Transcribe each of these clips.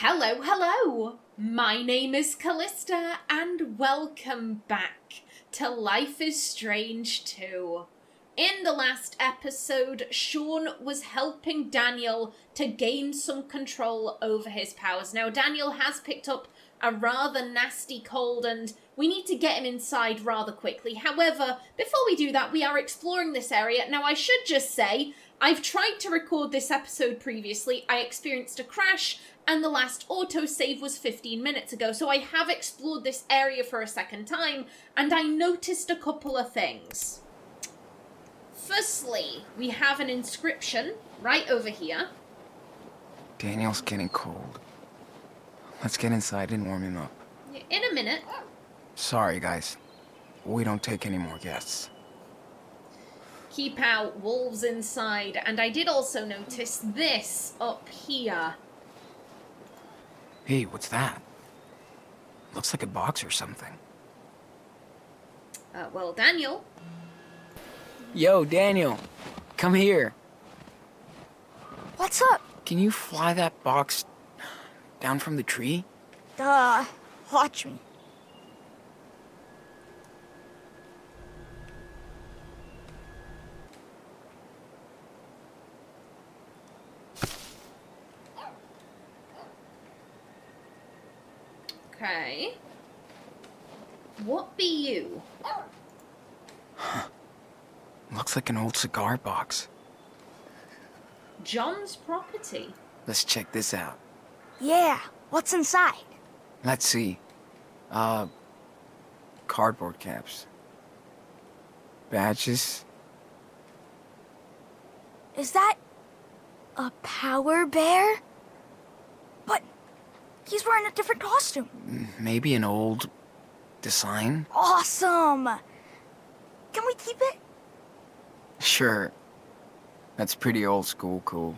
Hello, hello! My name is Callista, and welcome back to Life is Strange 2. In the last episode, Sean was helping Daniel to gain some control over his powers. Now, Daniel has picked up a rather nasty cold, and we need to get him inside rather quickly. However, before we do that, we are exploring this area. Now, I should just say, I've tried to record this episode previously. I experienced a crash, and the last autosave was 15 minutes ago, so I have explored this area for a second time, and I noticed a couple of things. Firstly, we have an inscription right over here. Daniel's getting cold. Let's get inside and warm him up. In a minute. Sorry, guys. We don't take any more guests. Keep out wolves inside, and I did also notice this up here. Hey, what's that? Looks like a box or something. Well, Daniel. Yo, Daniel. Come here. What's up? Can you fly that box down from the tree? Watch me. Okay. What be you? Looks like an old cigar box. John's property. Let's check this out. Yeah, what's inside? Let's see. Cardboard caps. Badges. Is that a power bear? But he's wearing a different costume. Maybe an old design? Awesome! Can we keep it? Sure. That's pretty old school cool.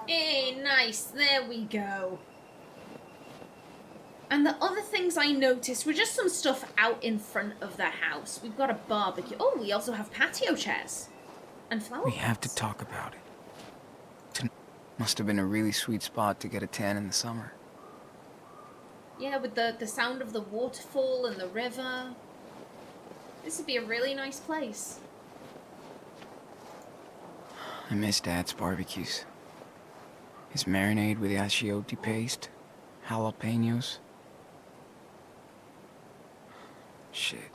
Hey, nice. There we go. And the other things I noticed were just some stuff out in front of the house. We've got a barbecue. Oh, we also have patio chairs. And flower We have to pots. talk about it. Must have been a really sweet spot to get a tan in the summer. Yeah, with the sound of the waterfall and the river. This would be a really nice place. I miss Dad's barbecues. His marinade with achiote paste, jalapenos. Shit.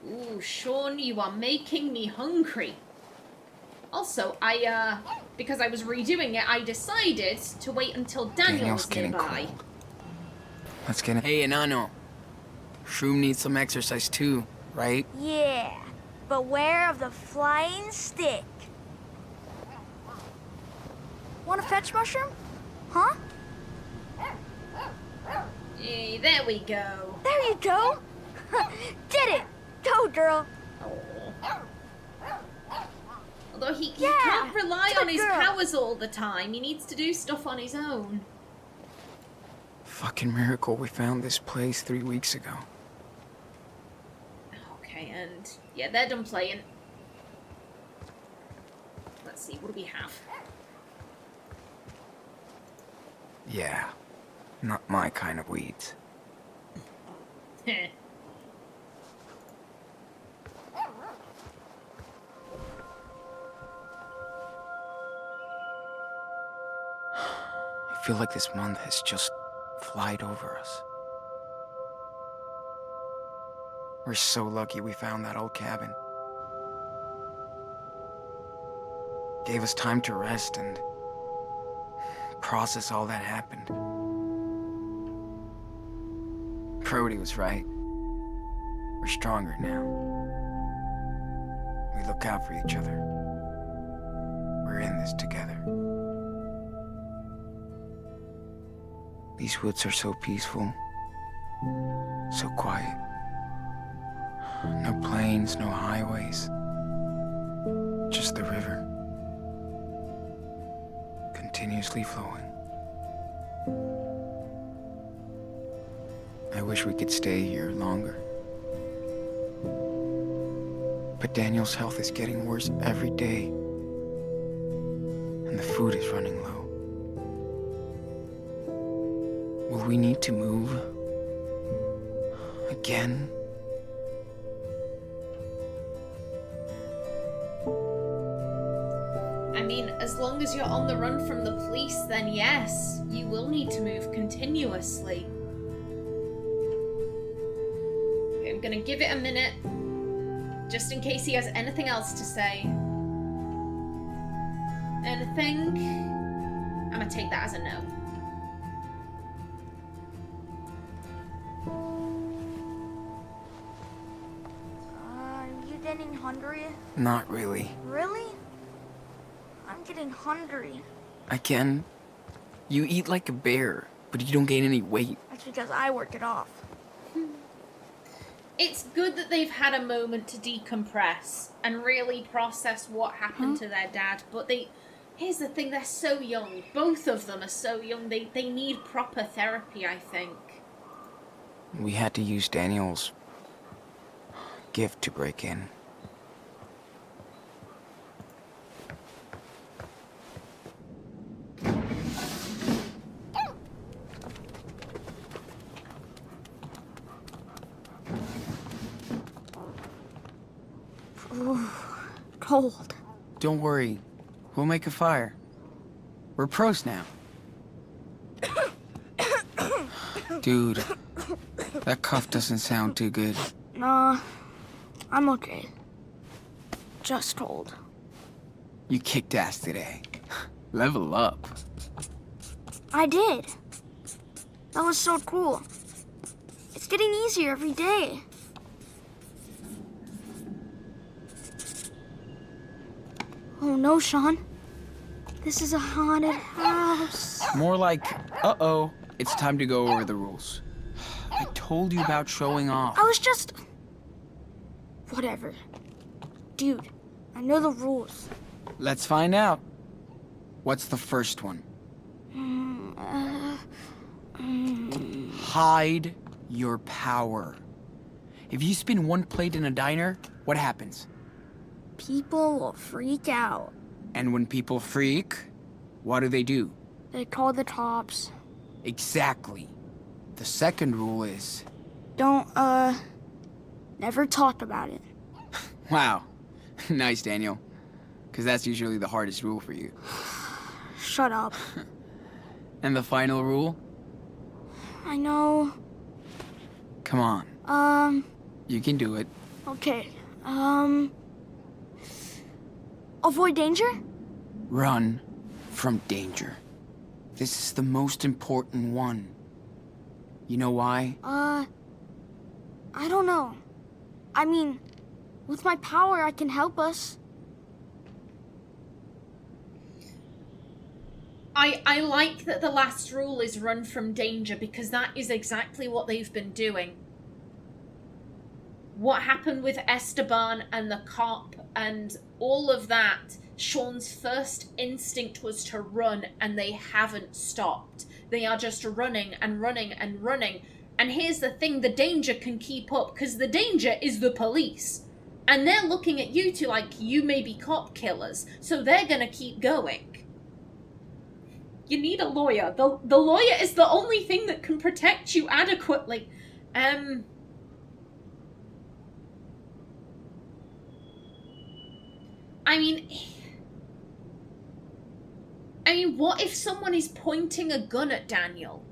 Ooh, Sean, you are making me hungry. Also, because I was redoing it, I decided to wait until Daniel was getting nearby. cold. Let's get it. Hey, Enano. Shroom needs some exercise too, right? Yeah, beware of the flying stick. Want a fetch mushroom? Huh? Hey, there we go. There you go! Did it! Go, girl! Although he Yeah, can't rely good on his girl. powers all the time. He needs to do stuff on his own. Fucking miracle we found this place 3 weeks ago. Okay, and yeah, they're done playing. Let's see, what do we have? Yeah. Not my kind of weeds. Heh. I feel like this month has just flied over us. We're so lucky we found that old cabin. Gave us time to rest and process all that happened. Brody was right. We're stronger now. We look out for each other. We're in this together. These woods are so peaceful, so quiet. No planes, no highways, just the river, continuously flowing. I wish we could stay here longer. But Daniel's health is getting worse every day. And the food is running low. Will we need to move? Again? I mean, as long as you're on the run from the police, then yes, you will need to move continuously. Okay, I'm gonna give it a minute, just in case he has anything else to say. Anything? I'm gonna take that as a no. Are you getting hungry? Not really. Really? I'm getting hungry. Again? You eat like a bear, but you don't gain any weight. That's because I work it off. It's good that they've had a moment to decompress and really process what happened to their dad, but here's the thing, they're so young. Both of them are so young. They need proper therapy, I think. We had to use Daniel's gift to break in. Ooh, cold. Don't worry. We'll make a fire. We're pros now. Dude, that cough doesn't sound too good. Nah, I'm okay. Just cold. You kicked ass today. Level up. I did. That was so cool. It's getting easier every day. Oh no, Sean. This is a haunted house. More like, uh-oh, it's time to go over the rules. I told you about showing off. I was just... Whatever. Dude, I know the rules. Let's find out. What's the first one? Hide your power. If you spin one plate in a diner, what happens? People will freak out. And when people freak, what do? They call the cops. Exactly. The second rule is... Don't, never talk about it. Wow. Nice, Daniel. Because that's usually the hardest rule for you. Shut up. And the final rule? I know. Come on. You can do it. Okay. Avoid danger? Run from danger. This is the most important one. You know why? I don't know. I mean, with my power, I can help us. I like that the last rule is run from danger, because that is exactly what they've been doing. What happened with Esteban and the cop and all of that, Sean's first instinct was to run, and they haven't stopped. They are just running and running and running. And here's the thing, the danger can keep up, because the danger is the police. And they're looking at you two like you may be cop killers, so they're gonna keep going. You need a lawyer. The lawyer is the only thing that can protect you adequately. I mean, what if someone is pointing a gun at Daniel?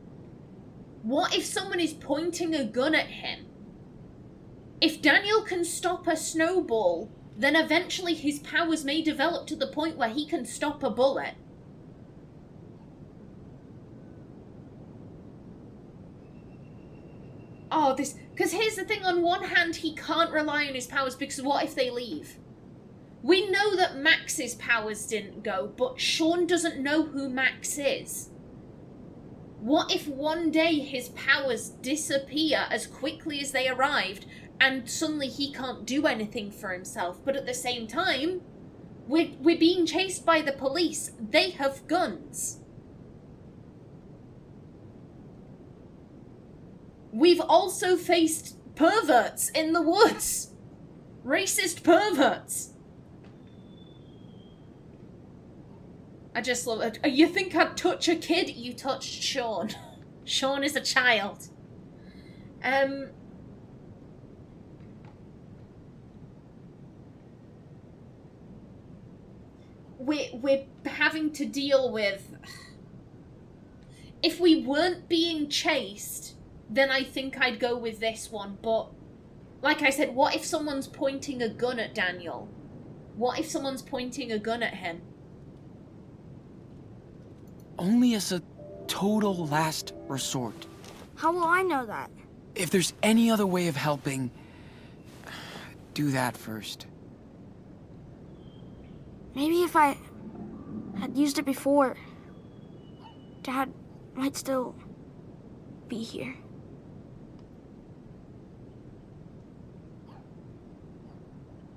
What if someone is pointing a gun at him? If Daniel can stop a snowball, then eventually his powers may develop to the point where he can stop a bullet. Oh, because here's the thing, on one hand, he can't rely on his powers, because what if they leave? We know that Max's powers didn't go, but Sean doesn't know who Max is. What if one day his powers disappear as quickly as they arrived, and suddenly he can't do anything for himself, but at the same time, we're being chased by the police. They have guns. We've also faced perverts in the woods. Racist perverts. I just love it. You think I'd touch a kid? You touched Sean. Sean is a child. We're having to deal with... If we weren't being chased, then I think I'd go with this one, but... Like I said, what if someone's pointing a gun at Daniel? What if someone's pointing a gun at him? Only as a total last resort. How will I know that? If there's any other way of helping, do that first. Maybe if I had used it before, Dad might still be here.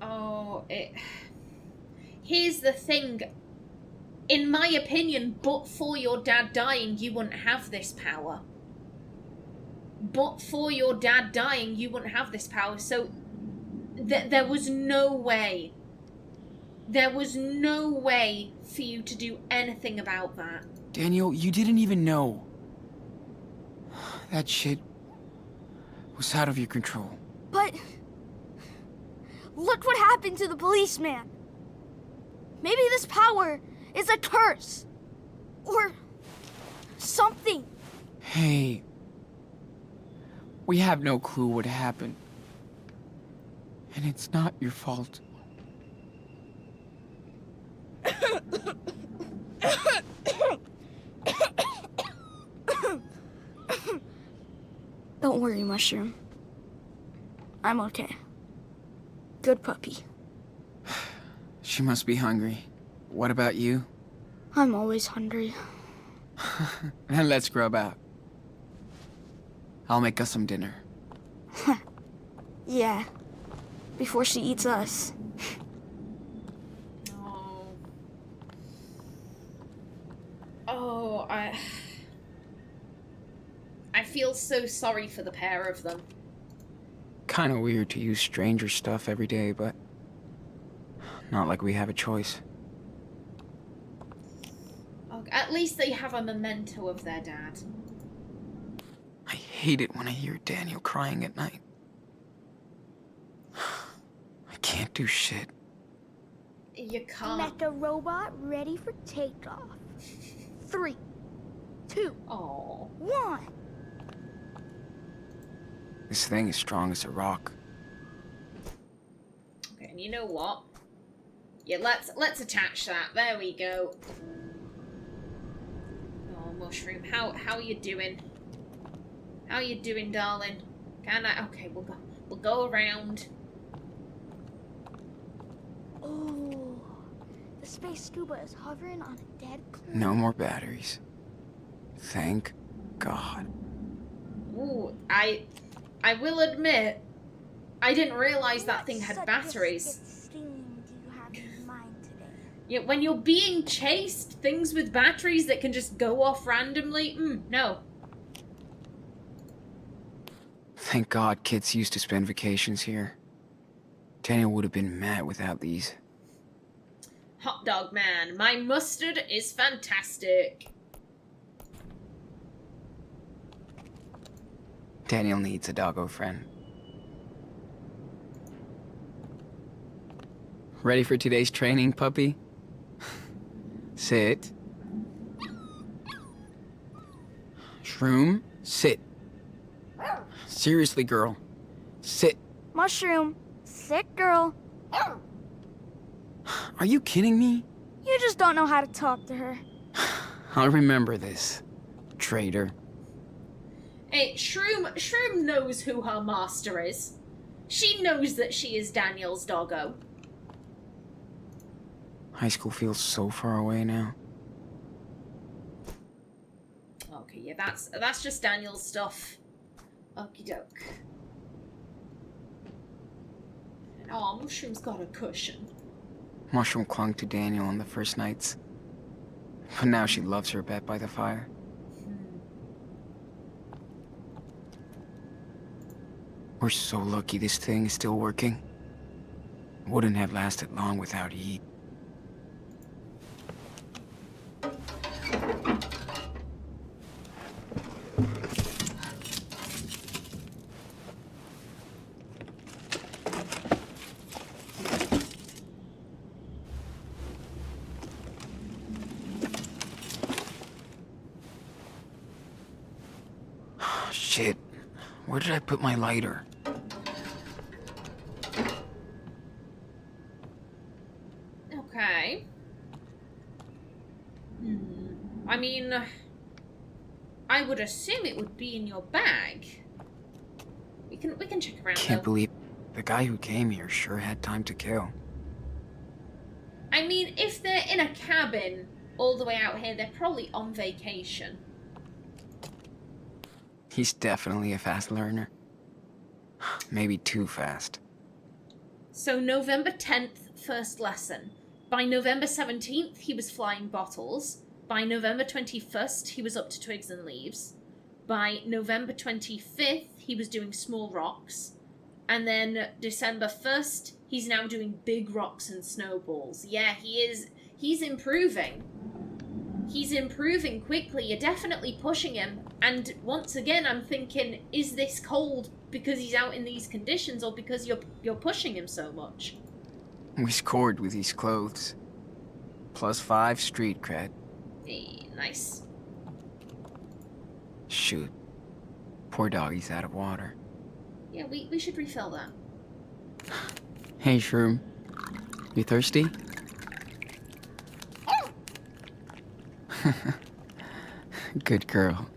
Oh, Here's the thing. In my opinion, but for your dad dying, you wouldn't have this power. But for your dad dying, you wouldn't have this power. So, there was no way. There was no way for you to do anything about that. Daniel, you didn't even know. That shit was out of your control. But look what happened to the policeman. Maybe this power is a curse. Or something. Hey. We have no clue what happened. And it's not your fault. Don't worry, Mushroom. I'm okay. Good puppy. She must be hungry. What about you? I'm always hungry. Then let's grub out. I'll make us some dinner. Yeah. Before she eats us. Oh. Oh, I feel so sorry for the pair of them. Kinda weird to use stranger stuff every day, but not like we have a choice. Oh, at least they have a memento of their dad. I hate it when I hear Daniel crying at night. I can't do shit. You can't. Mecha robot ready for takeoff. 3, 2, Oh. 1. This thing is strong as a rock. Okay, and you know what? Yeah, let's attach that. There we go. Oh, Mushroom, how are you doing? How you doing, darling? Can I? Okay, we'll go around. Oh, the space scuba is hovering on a dead planet. No more batteries. Thank God. Ooh, I will admit, I didn't realize that thing had batteries. Do you have in mind today? Yeah, when you're being chased, things with batteries that can just go off randomly, no. Thank God kids used to spend vacations here. Daniel would have been mad without these. Hot dog man, my mustard is fantastic. Daniel needs a doggo friend. Ready for today's training, puppy? Sit. Shroom, sit. Seriously, girl. Sit. Mushroom, sick girl. Are you kidding me? You just don't know how to talk to her. I'll remember this, traitor. Hey, Shroom knows who her master is. She knows that she is Daniel's doggo. High school feels so far away now. Okay, yeah, that's just Daniel's stuff. Okie doke. Oh, Mushroom's got a cushion. Mushroom clung to Daniel on the first nights. But now she loves her bed by the fire. We're so lucky this thing is still working. Wouldn't have lasted long without heat. Shit. Where did I put my lighter? Okay. I mean, I would assume it would be in your bag. We can check around. Can't believe the guy who came here sure had time to kill. I mean, if they're in a cabin all the way out here, they're probably on vacation. He's definitely a fast learner. Maybe too fast. So November 10th, first lesson. By November 17th, he was flying bottles. By November 21st, he was up to twigs and leaves. By November 25th, he was doing small rocks. And then December 1st, he's now doing big rocks and snowballs. Yeah, he's improving. He's improving quickly. You're definitely pushing him. And once again, I'm thinking, is this cold because he's out in these conditions or because you're pushing him so much? We scored with these clothes. +5 street cred. Hey, nice. Shoot. Poor doggy's out of water. Yeah, we should refill that. Hey, Shroom. You thirsty? Good girl.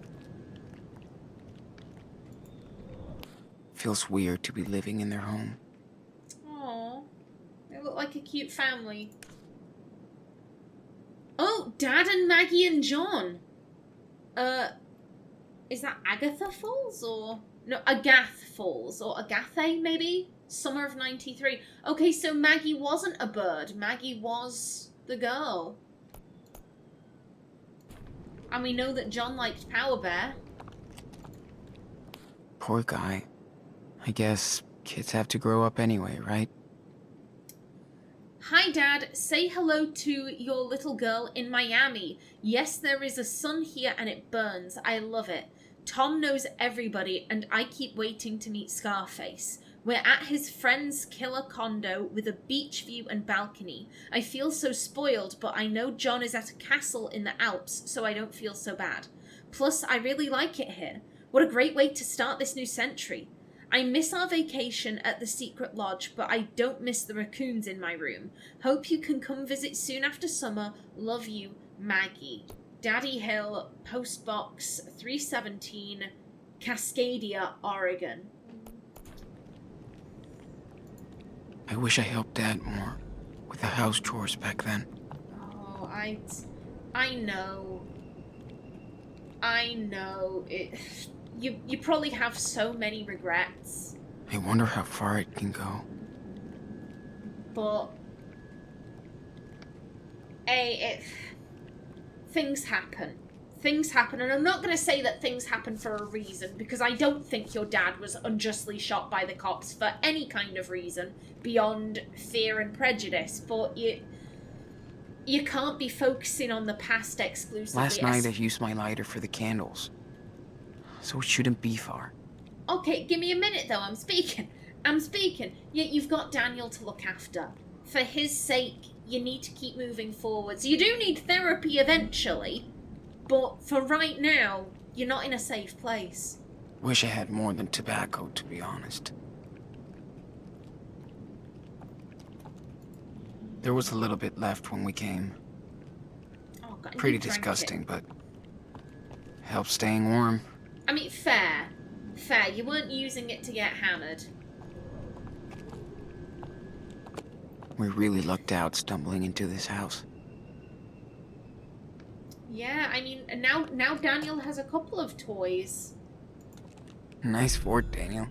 Feels weird to be living in their home. Aww. They look like a cute family. Oh, Dad and Maggie and John. Is that Agatha Falls or... No, Agath Falls, or Agathe, maybe? Summer of 93. Okay, so Maggie wasn't a bird. Maggie was the girl. And we know that John liked Power Bear. Poor guy. I guess kids have to grow up anyway, right? Hi, Dad. Say hello to your little girl in Miami. Yes, there is a sun here and it burns. I love it. Tom knows everybody, and I keep waiting to meet Scarface. We're at his friend's killer condo with a beach view and balcony. I feel so spoiled, but I know John is at a castle in the Alps, so I don't feel so bad. Plus, I really like it here. What a great way to start this new century. I miss our vacation at the Secret Lodge, but I don't miss the raccoons in my room. Hope you can come visit soon after summer. Love you, Maggie. Daddy Hill, Postbox 317, Cascadia, Oregon. I wish I helped Dad more with the house chores back then. Oh, I know. I know. You probably have so many regrets. I wonder how far it can go. But things happen. Things happen, and I'm not going to say that things happen for a reason, because I don't think your dad was unjustly shot by the cops for any kind of reason beyond fear and prejudice, but you can't be focusing on the past exclusively. Last night I used my lighter for the candles, so it shouldn't be far. Okay, give me a minute though, I'm speaking. Yet you've got Daniel to look after. For his sake, you need to keep moving forwards. You do need therapy eventually, but for right now, you're not in a safe place. Wish I had more than tobacco, to be honest. There was a little bit left when we came. Oh, God, Pretty you drank disgusting, it. but helps staying warm. I mean, fair. You weren't using it to get hammered. We really lucked out stumbling into this house. Yeah, I mean, and now Daniel has a couple of toys. Nice fort, Daniel.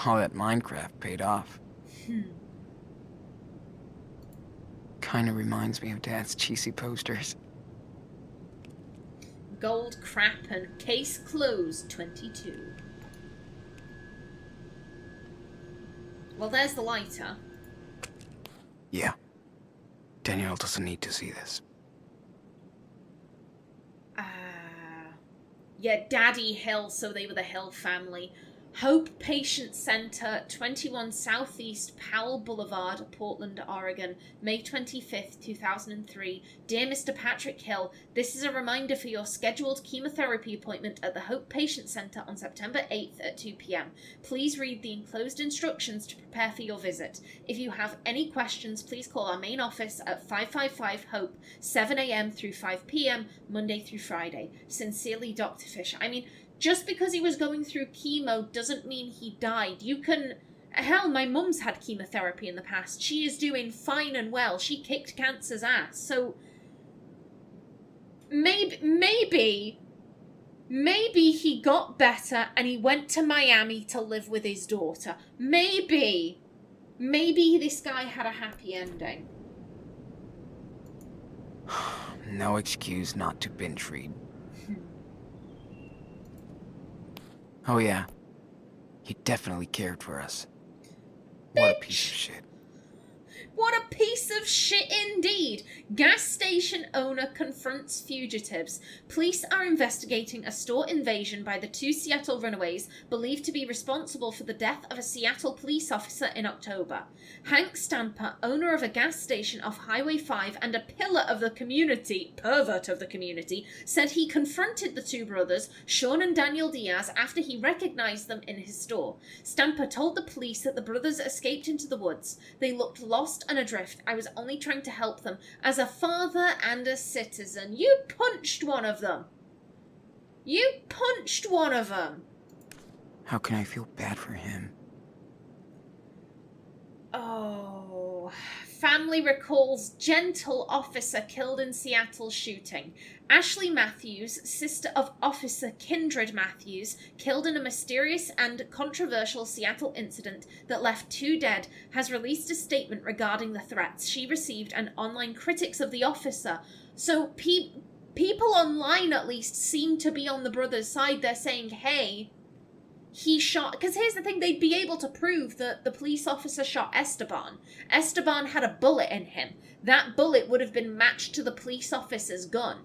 All that Minecraft paid off. Kinda reminds me of Dad's cheesy posters. Gold crap and case closed 22. Well, there's the lighter. Yeah. Danielle doesn't need to see this. Yeah, Daddy Hill, so they were the Hill family. Hope Patient Center, 21 Southeast Powell Boulevard, Portland, Oregon, May 25th, 2003. Dear Mr. Patrick Hill, this is a reminder for your scheduled chemotherapy appointment at the Hope Patient Center on September 8th at 2 p.m. Please read the enclosed instructions to prepare for your visit. If you have any questions, please call our main office at 555-HOPE, 7 a.m. through 5 p.m., Monday through Friday. Sincerely, Dr. Fisher. I mean, just because he was going through chemo doesn't mean he died. You can... Hell, my mum's had chemotherapy in the past. She is doing fine and well. She kicked cancer's ass. So, maybe he got better and he went to Miami to live with his daughter. Maybe this guy had a happy ending. No excuse not to binge read. Oh yeah, he definitely cared for us. What a piece of shit. What a piece of shit indeed! Gas station owner confronts fugitives. Police are investigating a store invasion by the 2 Seattle runaways believed to be responsible for the death of a Seattle police officer in October. Hank Stamper, owner of a gas station off Highway 5 and a pillar of the community, pervert of the community, said he confronted the two brothers, Sean and Daniel Diaz, after he recognized them in his store. Stamper told the police that the brothers escaped into the woods. They looked lost and adrift. I was only trying to help them as a father and a citizen. You punched one of them. How can I feel bad for him? Oh. Family recalls gentle officer killed in Seattle shooting. Ashley Matthews, sister of Officer Kindred Matthews, killed in a mysterious and controversial Seattle incident that left 2 dead, has released a statement regarding the threats she received and online critics of the officer. So people online at least seem to be on the brother's side. They're saying, hey, he shot... Because here's the thing, they'd be able to prove that the police officer shot Esteban. Esteban had a bullet in him. That bullet would have been matched to the police officer's gun.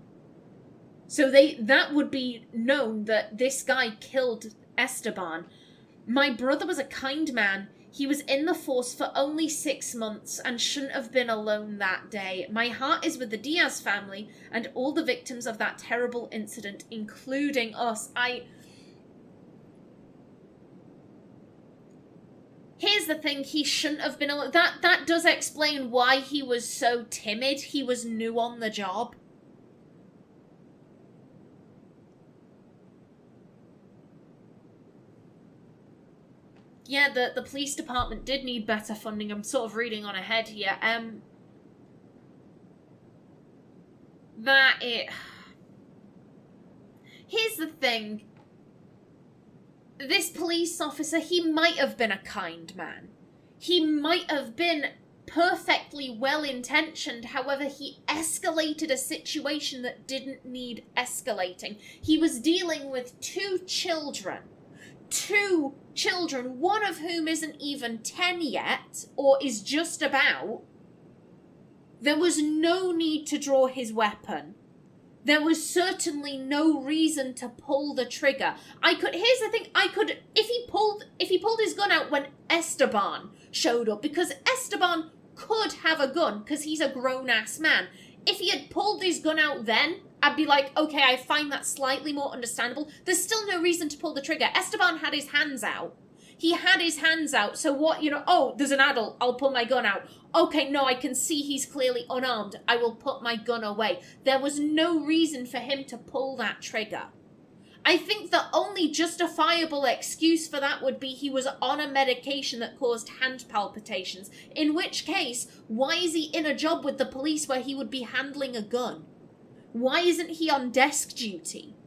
So that would be known that this guy killed Esteban. My brother was a kind man. He was in the force for only 6 months and shouldn't have been alone that day. My heart is with the Diaz family and all the victims of that terrible incident, including us. Here's the thing, he shouldn't have been alone. That does explain why he was so timid. He was new on the job. Yeah, the police department did need better funding. I'm sort of reading on ahead here. Here's the thing. This police officer, he might have been a kind man. He might have been perfectly well-intentioned, however, he escalated a situation that didn't need escalating. He was dealing with 2 children. 2 children, one of whom isn't even 10 yet, or is just about. There was no need to draw his weapon. There was certainly no reason to pull the trigger. Here's the thing, if he pulled his gun out when Esteban showed up, because Esteban could have a gun, because he's a grown-ass man. If he had pulled his gun out then, I'd be like, okay, I find that slightly more understandable. There's still no reason to pull the trigger. Esteban had his hands out. He had his hands out, so what, oh, there's an adult, I'll pull my gun out. Okay, no, I can see he's clearly unarmed. I will put my gun away. There was no reason for him to pull that trigger. I think the only justifiable excuse for that would be he was on a medication that caused hand palpitations, in which case, why is he in a job with the police where he would be handling a gun? Why isn't he on desk duty?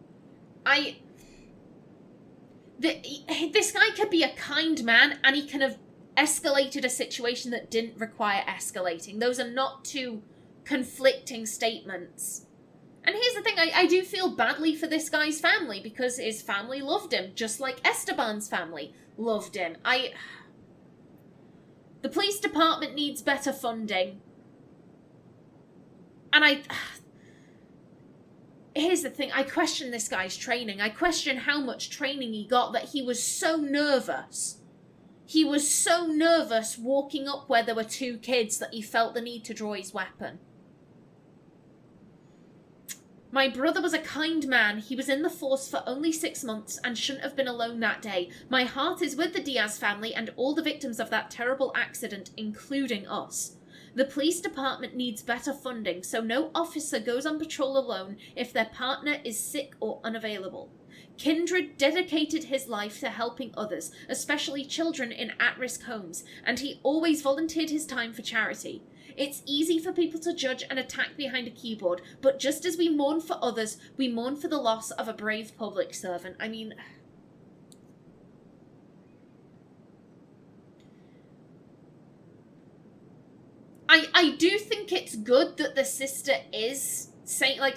This guy could be a kind man, and he can have escalated a situation that didn't require escalating. Those are not 2 conflicting statements. And here's the thing, I do feel badly for this guy's family, because his family loved him, just like Esteban's family loved him. The police department needs better funding. And here's the thing. I question this guy's training. I question how much training he got that he was so nervous. He was so nervous walking up where there were 2 kids that he felt the need to draw his weapon. My brother was a kind man. He was in the force for only 6 months and shouldn't have been alone that day. My heart is with the Diaz family and all the victims of that terrible accident, including us. The police department needs better funding, so no officer goes on patrol alone if their partner is sick or unavailable. Kindred dedicated his life to helping others, especially children in at-risk homes, and he always volunteered his time for charity. It's easy for people to judge and attack behind a keyboard, but just as we mourn for others, we mourn for the loss of a brave public servant. I mean... I do think it's good that the sister is saying, like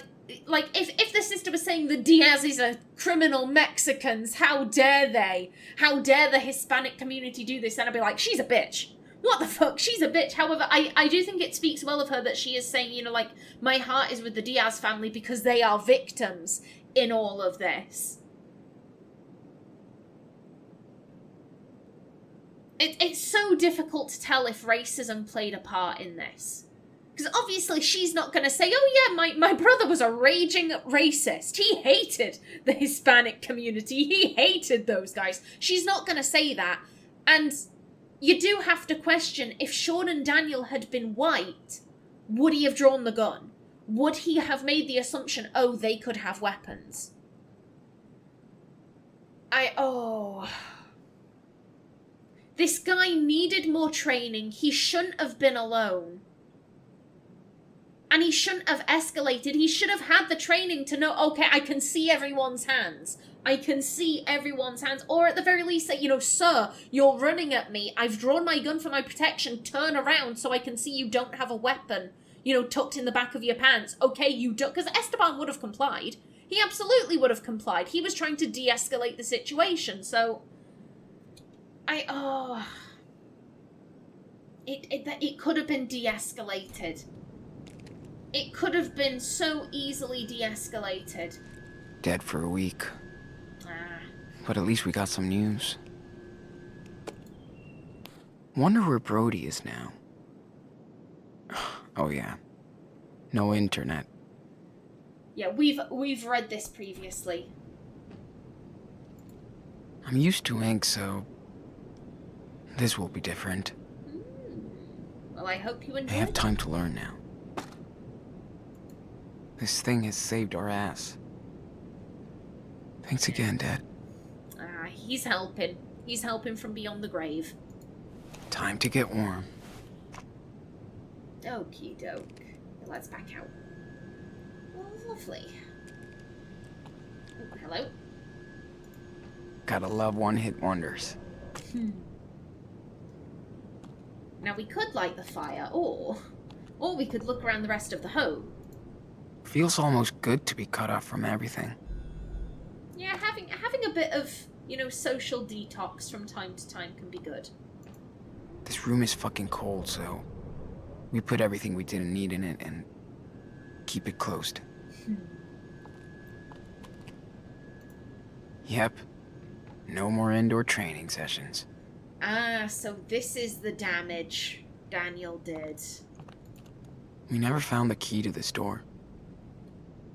if the sister was saying the Diazes are criminal Mexicans, how dare they? How dare the Hispanic community do this? And I'd be like, she's a bitch. What the fuck? She's a bitch. However, I do think it speaks well of her that she is saying, you know, like, my heart is with the Diaz family because they are victims in all of this. It's so difficult to tell if racism played a part in this. Because obviously she's not going to say, oh yeah, my brother was a raging racist. He hated the Hispanic community. He hated those guys. She's not going to say that. And you do have to question, if Sean and Daniel had been white, would he have drawn the gun? Would he have made the assumption, oh, they could have weapons? This guy needed more training. He shouldn't have been alone. And he shouldn't have escalated. He should have had the training to know, okay, I can see everyone's hands. I can see everyone's hands. Or at the very least say, you know, sir, you're running at me. I've drawn my gun for my protection. Turn around so I can see you don't have a weapon, you know, tucked in the back of your pants. Okay, you don't... Because Esteban would have complied. He absolutely would have complied. He was trying to de-escalate the situation, so... It could have been de-escalated. It could have been so easily de-escalated. Dead for a week. But at least we got some news. Wonder where Brody is now. Oh yeah. No internet. Yeah, we've read this previously. I'm used to ink, so this will be different. Well, I hope you enjoy. I have time to learn now. This thing has saved our ass. Thanks again, Dad. He's helping. He's helping from beyond the grave. Time to get warm. Okie doke. Let's back out. Oh, lovely. Oh, hello. Gotta love one-hit wonders. Now we could light the fire, or we could look around the rest of the home. Feels almost good to be cut off from everything. Yeah, having a bit of, you know, social detox from time to time can be good. This room is fucking cold, so we put everything we didn't need in it and keep it closed. Yep. No more indoor training sessions. So this is the damage Daniel did. We never found the key to this door.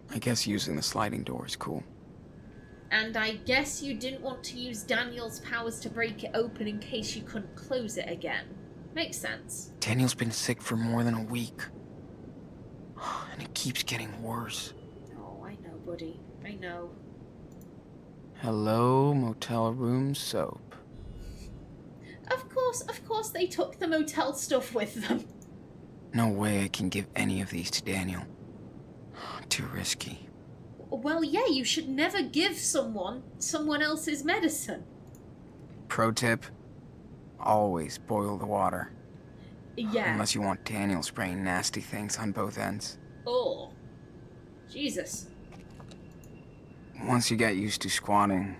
I guess using the sliding door is cool. And I guess you didn't want to use Daniel's powers to break it open in case you couldn't close it again. Makes sense. Daniel's been sick for more than a week. And it keeps getting worse. Oh, I know, buddy. I know. Hello, motel room soap. Of course they took the motel stuff with them. No way I can give any of these to Daniel. Too risky. Well, yeah, you should never give someone else's medicine. Pro tip, always boil the water. Yeah. Unless you want Daniel spraying nasty things on both ends. Oh. Jesus. Once you get used to squatting,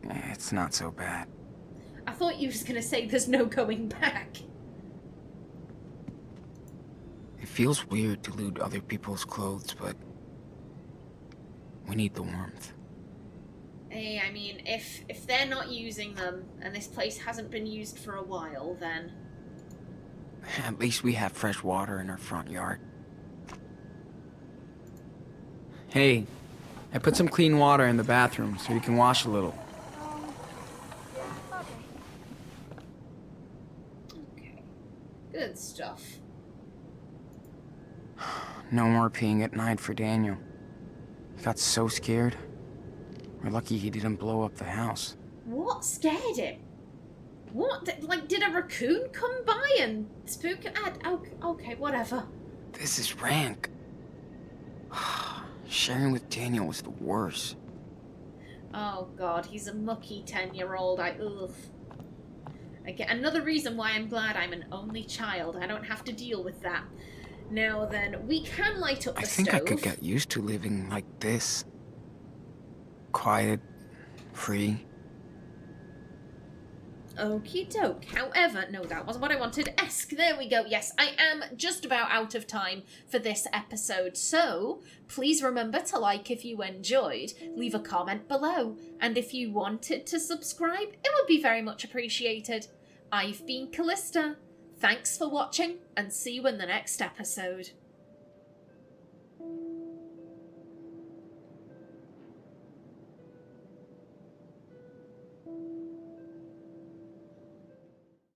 it's not so bad. I thought you was gonna say there's no going back. It feels weird to loot other people's clothes, but We need the warmth. Hey, I mean, if they're not using them, and this place hasn't been used for a while, then... At least we have fresh water in our front yard. Hey, I put some clean water in the bathroom so you can wash a little. Okay. Good stuff. No more peeing at night for Daniel. He got so scared. We're lucky he didn't blow up the house. What scared him? What? Like, did a raccoon come by and spook? Okay, whatever. This is rank. Sharing with Daniel was the worst. Oh god, he's a mucky 10-year-old. Ugh. Again, another reason why I'm glad I'm an only child. I don't have to deal with that. Now then, we can light up the stove. I think I could get used to living like this. Quiet, free. Okie doke. However, no, that wasn't what I wanted. There we go. Yes, I am just about out of time for this episode. So, please remember to like if you enjoyed, leave a comment below, and if you wanted to subscribe, it would be very much appreciated. I've been Callista. Thanks for watching, and see you in the next episode.